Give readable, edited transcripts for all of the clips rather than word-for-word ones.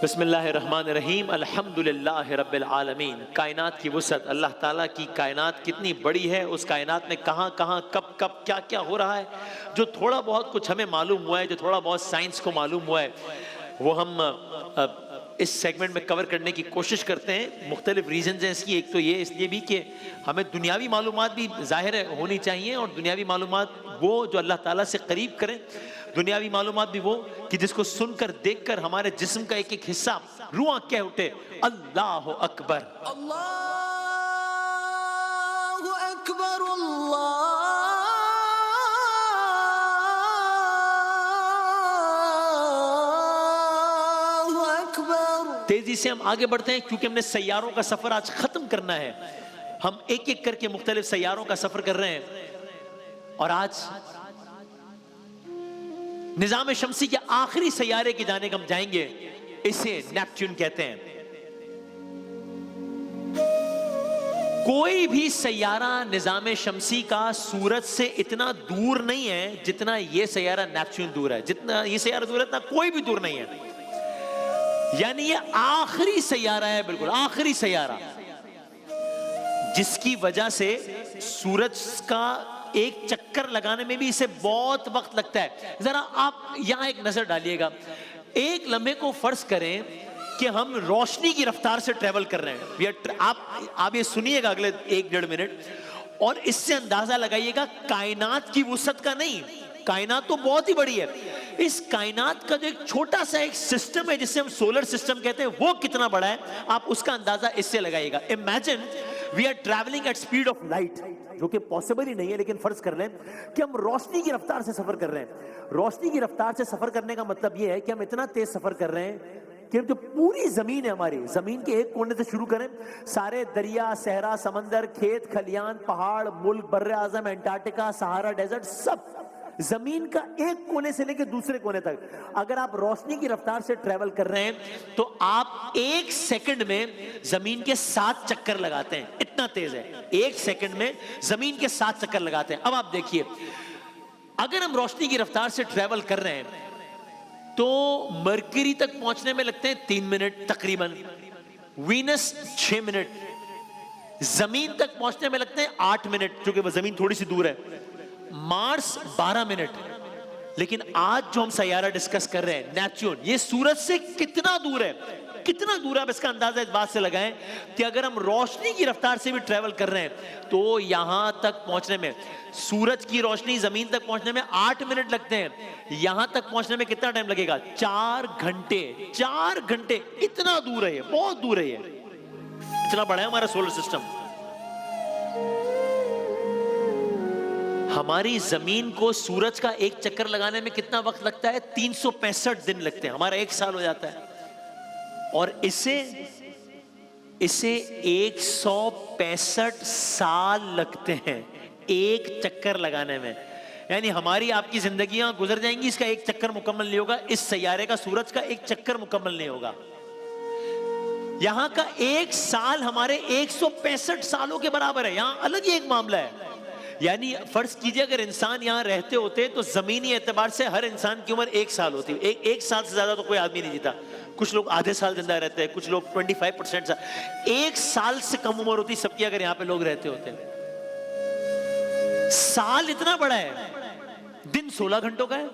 بسم اللہ الرحمن الرحیم، الحمدللہ رب العالمین۔ کائنات کی وسعت، اللہ تعالیٰ کی کائنات کتنی بڑی ہے، اس کائنات میں کہاں کہاں کب کب کیا کیا ہو رہا ہے، جو تھوڑا بہت کچھ ہمیں معلوم ہوا ہے، جو تھوڑا بہت سائنس کو معلوم ہوا ہے، وہ ہم اس سیگمنٹ میں کور کرنے کی کوشش کرتے ہیں۔ مختلف ریزنز ہیں اس کی، ایک تو یہ اس لیے بھی کہ ہمیں دنیاوی معلومات بھی ظاہر ہونی چاہیے، اور دنیاوی معلومات وہ جو اللہ تعالیٰ سے قریب کریں، دنیاوی معلومات بھی وہ کہ جس کو سن کر دیکھ کر ہمارے جسم کا ایک ایک حصہ روحاں کہہ اٹھے اللہ اکبر، اللہ اکبر، اللہ اکبر۔ تیزی سے ہم آگے بڑھتے ہیں کیونکہ ہم نے سیاروں کا سفر آج ختم کرنا ہے۔ ہم ایک ایک کر کے مختلف سیاروں کا سفر کر رہے ہیں، اور آج نظام شمسی کے آخری سیارے کی جانب ہم جائیں گے، اسے نیپچون کہتے ہیں۔ کوئی بھی سیارہ نظام شمسی کا سورج سے اتنا دور نہیں ہے جتنا یہ سیارہ نیپچون دور ہے، جتنا یہ سیارہ دور ہے اتنا کوئی بھی دور نہیں ہے۔ یعنی یہ آخری سیارہ ہے، بالکل آخری سیارہ، جس کی وجہ سے سورج کا ایک چکر لگانے میں بھی اسے بہت وقت لگتا ہے۔ ذرا آپ یہاں ایک نظر ڈالیے گا، ایک لمحے کو فرض کریں کہ ہم روشنی کی رفتار سے ٹریول کر رہے ہیں۔ آپ یہ سنیے گا اگلے 1-1.5 منٹ، اور اس سے اندازہ لگائیے گا کائنات کی وسعت کا نہیں، کائنات تو بہت ہی بڑی ہے، اس کائنات کا جو ایک چھوٹا سا ایک سسٹم ہے جسے ہم سولر سسٹم کہتے ہیں، وہ کتنا بڑا ہے، آپ اس کا اندازہ اس سے لگائیے گا۔ Imagine we are travelling at speed of light, جو کہ پاسبل ہی نہیں ہے، لیکن فرض کر لیں کہ ہم روشنی کی رفتار سے سفر کر رہے ہیں۔ روشنی کی رفتار سے سفر کرنے کا مطلب یہ ہے کہ ہم اتنا تیز سفر کر رہے ہیں کہ جو پوری زمین ہے ہماری، زمین کے ایک کونے سے شروع کریں، سارے دریا، صحرا، سمندر، کھیت کھلیان، پہاڑ، ملک، بر اعظم، انٹارکٹیکا، سہارا ڈیزرٹ، سب زمین کا ایک کونے سے لے کے دوسرے کونے تک اگر آپ روشنی کی رفتار سے ٹریول کر رہے ہیں تو آپ 1 سیکنڈ میں زمین کے 7 چکر لگاتے ہیں، اتنا تیز ہے، 1 سیکنڈ میں زمین کے 7 چکر لگاتے ہیں۔ اب آپ دیکھیے، اگر ہم روشنی کی رفتار سے ٹریول کر رہے ہیں تو مرکری تک پہنچنے میں لگتے ہیں 3 منٹ تقریباً، وینس 6 منٹ، زمین تک پہنچنے میں لگتے ہیں 8 منٹ، کیونکہ وہ زمین تھوڑی سی دور ہے، مارس 12 منٹ۔ لیکن آج جو ہم سیارہ ڈسکس کر رہے ہیں نیپچون، یہ سورج سے کتنا دور ہے، کتنا دور ہے، اب اس کا اندازہ اس بات سے لگائیں کہ اگر ہم روشنی کی رفتار سے بھی ٹریول کر رہے ہیں تو یہاں تک پہنچنے میں، سورج کی روشنی زمین تک پہنچنے میں 8 منٹ لگتے ہیں، یہاں تک پہنچنے میں کتنا ٹائم لگے گا؟ 4 گھنٹے، 4 گھنٹے، اتنا دور ہے، یہ بہت دور ہے، یہ اتنا بڑا ہے ہمارا سولر سسٹم۔ ہماری زمین کو سورج کا ایک چکر لگانے میں کتنا وقت لگتا ہے؟ 365 دن لگتے ہیں، ہمارا 1 سال ہو جاتا ہے، اور اسے 165 سال لگتے ہیں ایک چکر لگانے میں۔ یعنی ہماری آپ کی زندگیاں گزر جائیں گی، اس کا ایک چکر مکمل نہیں ہوگا، اس سیارے کا، سورج کا ایک چکر مکمل نہیں ہوگا۔ یہاں کا 1 سال ہمارے 165 سالوں کے برابر ہے، یہاں الگ ہی ایک معاملہ ہے۔ یعنی فرض کیجئے اگر انسان یہاں رہتے ہوتے تو زمینی اعتبار سے ہر انسان کی عمر 1 سال ہوتی، ایک سال سے زیادہ تو کوئی آدمی نہیں جیتا، کچھ لوگ آدھے سال زندہ رہتے ہیں، کچھ لوگ 25% 1 سال سے کم عمر ہوتی سب کی اگر یہاں پہ لوگ رہتے ہوتے ہیں۔ سال اتنا بڑا ہے، دن 16 گھنٹوں کا ہے،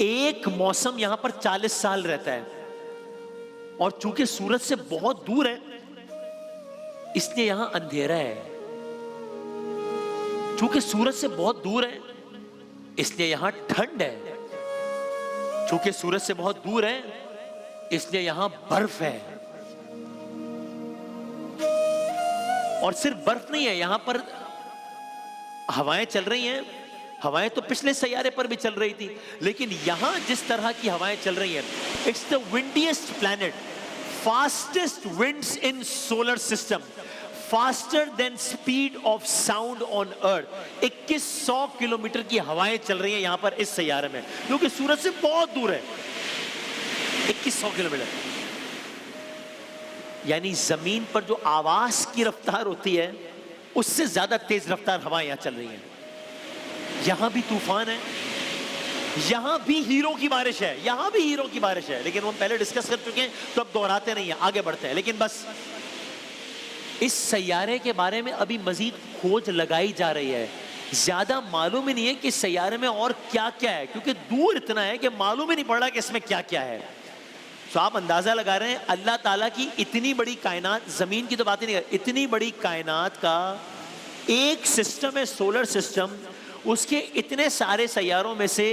ایک موسم یہاں پر 40 سال رہتا ہے، اور چونکہ سورج سے بہت دور ہے اس لیے یہاں اندھیرا ہے، چونکہ سورج سے بہت دور ہے اس لیے یہاں ٹھنڈ ہے، چونکہ سورج سے بہت دور ہے اس لیے یہاں برف ہے، اور صرف برف نہیں ہے، یہاں پر ہوائیں چل رہی ہیں، ہوائیں تو پچھلے سیارے پر بھی چل رہی تھی، لیکن یہاں جس طرح کی ہوائیں چل رہی ہیں، it's the windiest planet, fastest winds in solar system, faster than speed of sound on earth، 2100 kilometre کی ہوائیں چل رہی ہیں یہاں پر اس سیارے میں، جو کہ سورج سے بہت دور ہے، 2100 کلومیٹر۔ یعنی زمین پر جو آواز کی رفتار ہوتی ہے اس سے زیادہ تیز رفتار ہوائیں یہاں چل رہی ہیں، یہاں بھی طوفان ہے، یہاں بھی ہیرو کی بارش ہے، یہاں بھی ہیرو کی بارش ہے، لیکن ہم پہلے ڈسکس کر چکے ہیں تو اب دہراتے نہیں ہیں، آگے بڑھتے ہیں. لیکن بس اس سیارے کے بارے میں ابھی مزید کھوج لگائی جا رہی ہے. زیادہ معلوم ہی نہیں ہے کہ اس سیارے میں اور کیا کیا ہے، کیونکہ دور اتنا ہے کہ معلوم ہی نہیں پڑ رہا کہ اس میں کیا کیا ہے. تو آپ اندازہ لگا رہے ہیں اللہ تعالیٰ کی اتنی بڑی کائنات، زمین کی تو بات ہی نہیں کر، اتنی بڑی کائنات کا ایک سسٹم ہے سولر سسٹم، اس کے اتنے سارے سیاروں میں سے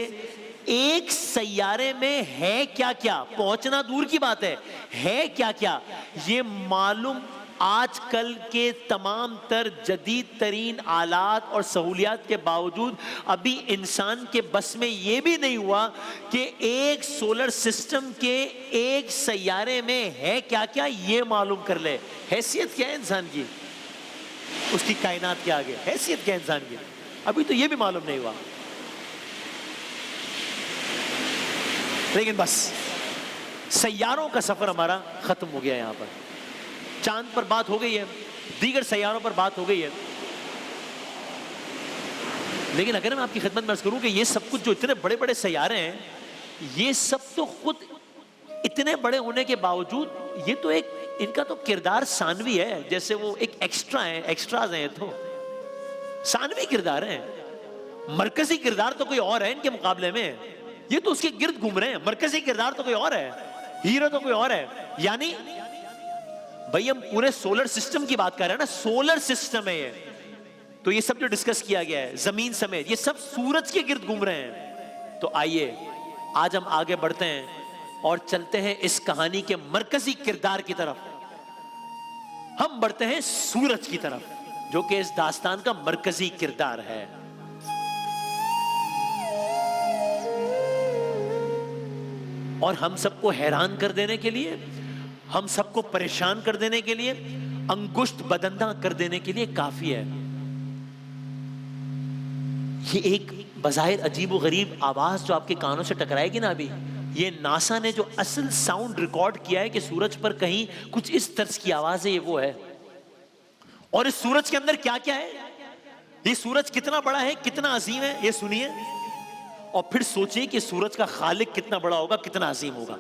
ایک سیارے میں ہے کیا کیا، پہنچنا دور کی بات ہے کیا کیا، یہ معلوم آج کل کے تمام تر جدید ترین آلات اور سہولیات کے باوجود ابھی انسان کے بس میں یہ بھی نہیں ہوا کہ ایک سولر سسٹم کے ایک سیارے میں ہے کیا کیا یہ معلوم کر لے. حیثیت کیا ہے انسان کی اس کی کائنات کے آگے، حیثیت کیا ہے انسان کی، ابھی تو یہ بھی معلوم نہیں ہوا. لیکن بس سیاروں کا سفر ہمارا ختم ہو گیا. یہاں پر چاند پر بات ہو گئی ہے، دیگر سیاروں پر بات ہو گئی ہے، لیکن اگر میں آپ کی خدمت میں عرض کروں کہ یہ سب کچھ جو اتنے بڑے بڑے سیارے ہیں، یہ سب تو خود اتنے بڑے ہونے کے باوجود یہ تو ایک ان کا تو کردار ثانوی ہے، جیسے وہ ایک ایکسٹرا ہیں، ایکسٹراز ہیں، تو ثانوی کردار ہیں. مرکزی کردار تو کوئی اور ہے ان کے مقابلے میں، یہ تو اس کے گرد گھوم رہے ہیں. مرکزی کردار تو کوئی اور ہے، ہیرو تو کوئی اور ہے. یعنی بھائی ہم پورے سولر سسٹم کی بات کر رہے ہیں نا، سولر سسٹم ہے یہ. تو یہ سب جو ڈسکس کیا گیا ہے زمین سمیت، یہ سب سورج کے گرد گھوم رہے ہیں. تو آئیے آج ہم آگے بڑھتے ہیں اور چلتے ہیں اس کہانی کے مرکزی کردار کی طرف. ہم بڑھتے ہیں سورج کی طرف جو کہ اس داستان کا مرکزی کردار ہے. اور ہم سب کو حیران کر دینے کے لیے، ہم سب کو پریشان کر دینے کے لیے، انگشت بدندہ کر دینے کے لیے کافی ہے. یہ ایک بظاہر عجیب و غریب آواز جو آپ کے کانوں سے ٹکرائے گی نا ابھی، یہ ناسا نے جو اصل ساؤنڈ ریکارڈ کیا ہے کہ سورج پر کہیں کچھ اس طرز کی آواز ہے، یہ وہ ہے. اور اس سورج کے اندر کیا کیا ہے، یہ سورج کتنا بڑا ہے، کتنا عظیم ہے، یہ سنیے اور پھر سوچیں کہ سورج کا خالق کتنا بڑا ہوگا، کتنا عظیم ہوگا.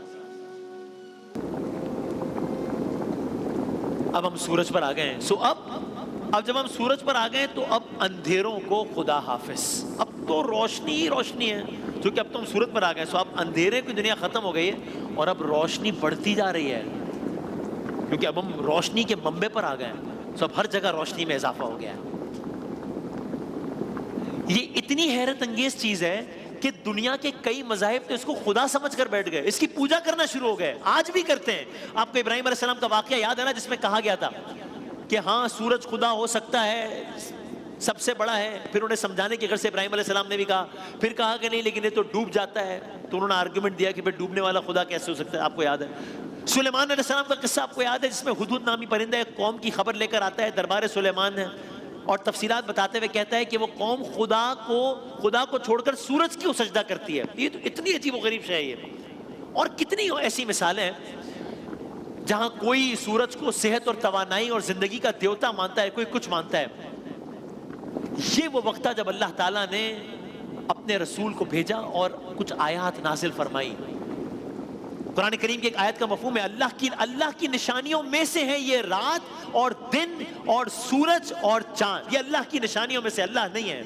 اب ہم سورج پر آ گئے ہیں. سو اب جب ہم سورج پر آ گئے تو اب اندھیروں کو خدا حافظ، اب تو روشنی ہی روشنی ہے، کیونکہ اب تو ہم سورج پر آ گئے. سو اب اندھیرے کی دنیا ختم ہو گئی ہے اور اب روشنی بڑھتی جا رہی ہے، کیونکہ اب ہم روشنی کے منبع پر آ گئے ہیں. سو اب ہر جگہ روشنی میں اضافہ ہو گیا ہے. یہ اتنی حیرت انگیز چیز ہے کہ دنیا کے کئی مذاہب تو اس کو خدا سمجھ کر بیٹھ گئے، اس کی پوجا کرنا شروع ہو گئے، آج بھی کرتے ہیں. آپ کو ابراہیم علیہ السلام کا واقعہ یاد ہے نا، جس میں کہا گیا تھا کہ ہاں سورج خدا ہو سکتا ہے، سب سے بڑا ہے. پھر انہیں سمجھانے کی غرض سے ابراہیم علیہ السلام نے بھی کہا، پھر کہا کہ نہیں لیکن یہ تو ڈوب جاتا ہے. تو انہوں نے آرگومنٹ دیا کہ پھر ڈوبنے والا خدا کیسے ہو سکتا ہے. آپ کو یاد ہے سلیمان علیہ السلام کا قصہ، آپ کو یاد ہے، جس میں ہدہد نامی پرندہ ایک قوم کی خبر لے کر آتا ہے دربار سلیمان ہے، اور تفصیلات بتاتے ہوئے کہتا ہے کہ وہ قوم خدا کو چھوڑ کر سورج کی سجدہ کرتی ہے. یہ تو اتنی عجیب و غریب شے ہے یہ. اور کتنی ایسی مثالیں ہیں جہاں کوئی سورج کو صحت اور توانائی اور زندگی کا دیوتا مانتا ہے، کوئی کچھ مانتا ہے. یہ وہ وقت تھا جب اللہ تعالیٰ نے اپنے رسول کو بھیجا اور کچھ آیات نازل فرمائی. قرآن کریم کی ایک آیت کا مفہوم ہے اللہ کی نشانیوں میں سے ہے یہ رات اور دن اور سورج اور چاند. یہ اللہ کی نشانیوں میں سے، اللہ نہیں ہے.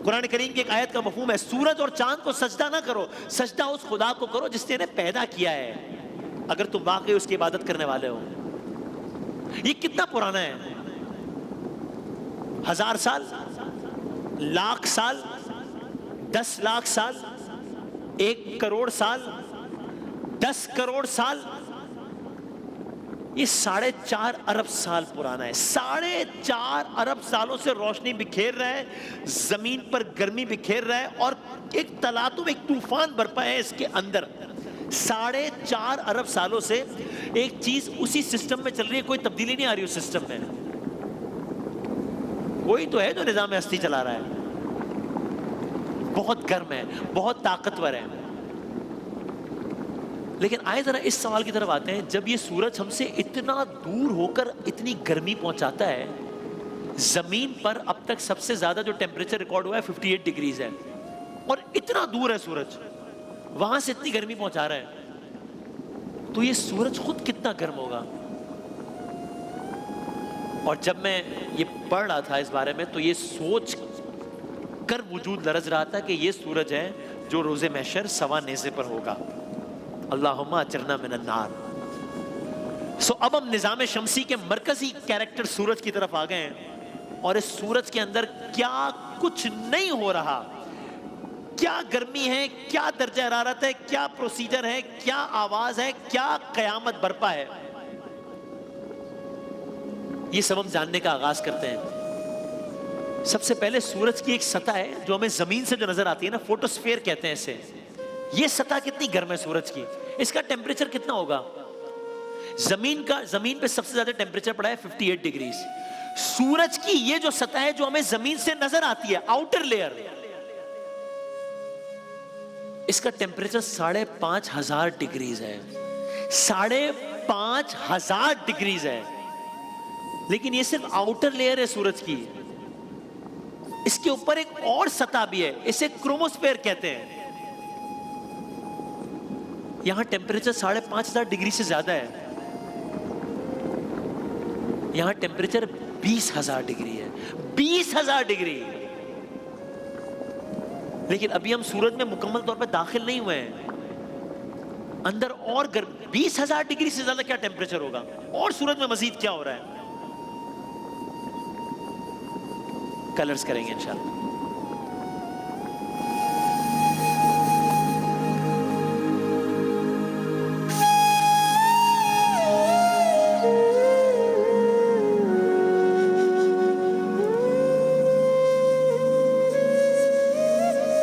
قرآن کریم کی ایک آیت کا مفہوم ہے سورج اور چاند کو سجدہ نہ کرو، سجدہ اس خدا کو کرو جس نے انہیں پیدا کیا ہے، اگر تم واقعی اس کی عبادت کرنے والے ہو. یہ کتنا پرانا ہے، 1000 سال، لاکھ سال، 10 لاکھ سال، 1 کروڑ سال، 10 کروڑ سال. یہ 4.5 ارب سال پرانا ہے. 4.5 ارب سالوں سے روشنی بکھیر رہا ہے، زمین پر گرمی بکھیر رہا ہے، اور ایک تلاطم، ایک طوفان برپا ہے اس کے اندر. 4.5 ارب سالوں سے ایک چیز اسی سسٹم میں چل رہی ہے، کوئی تبدیلی نہیں آ رہی اس سسٹم میں. کوئی تو ہے جو نظام ہستی چلا رہا ہے، بہت گرم ہے، بہت طاقتور ہے. لیکن آئے ذرا اس سوال کی طرف آتے ہیں، جب یہ سورج ہم سے اتنا دور ہو کر اتنی گرمی پہنچاتا ہے، زمین پر اب تک سب سے زیادہ جو ٹیمپریچر ریکارڈ ہوا ہے 58 ڈگریز ہے. اور اتنا دور ہے سورج، وہاں سے اتنی گرمی پہنچا رہا ہے، تو یہ سورج خود کتنا گرم ہوگا. اور جب میں یہ پڑھ رہا تھا اس بارے میں تو یہ سوچ کر وجود لرز رہا تھا کہ یہ سورج ہے جو روز محشر سوا نیزے پر ہوگا. اللہم اجرنا من النار. سو اب ہم نظام شمسی کے مرکزی کیریکٹر سورج کی طرف آ گئے ہیں، اور اس سورج کے اندر کیا کچھ نہیں ہو رہا، کیا گرمی ہے، کیا درجہ حرارت ہے، کیا پروسیجر ہے، کیا آواز ہے، کیا قیامت برپا ہے، یہ سب ہم جاننے کا آغاز کرتے ہیں. سب سے پہلے سورج کی ایک سطح ہے جو ہمیں زمین سے جو نظر آتی ہے نا، فوٹوسفیئر کہتے ہیں اسے. یہ سطح کتنی گرم ہے سورج کی، اس کا ٹیمپریچر کتنا ہوگا؟ زمین پہ سب سے زیادہ ٹیمپریچر پڑا ہے 58 ڈگریز. سورج کی یہ جو سطح ہے جو ہمیں زمین سے نظر آتی ہے، آؤٹر لیئر، اس کا ٹیمپریچر 5,500 ڈگریز ہے. 5,500 ڈگریز ہے. لیکن یہ صرف آؤٹر لیئر ہے سورج کی. اس کے اوپر ایک اور سطح بھی ہے، اسے کروموسفیئر کہتے ہیں. یہاں ٹیمپریچر 5,500 ڈگری سے زیادہ ہے. یہاں ٹیمپریچر 20,000 ڈگری ہے. 20,000 ڈگری. لیکن ابھی ہم سورج میں مکمل طور پہ داخل نہیں ہوئے ہیں. اندر اور گرم 20,000 ڈگری سے زیادہ کیا ٹیمپریچر ہوگا، اور سورج میں مزید کیا ہو رہا ہے. کلرز کریں گے انشاءاللہ.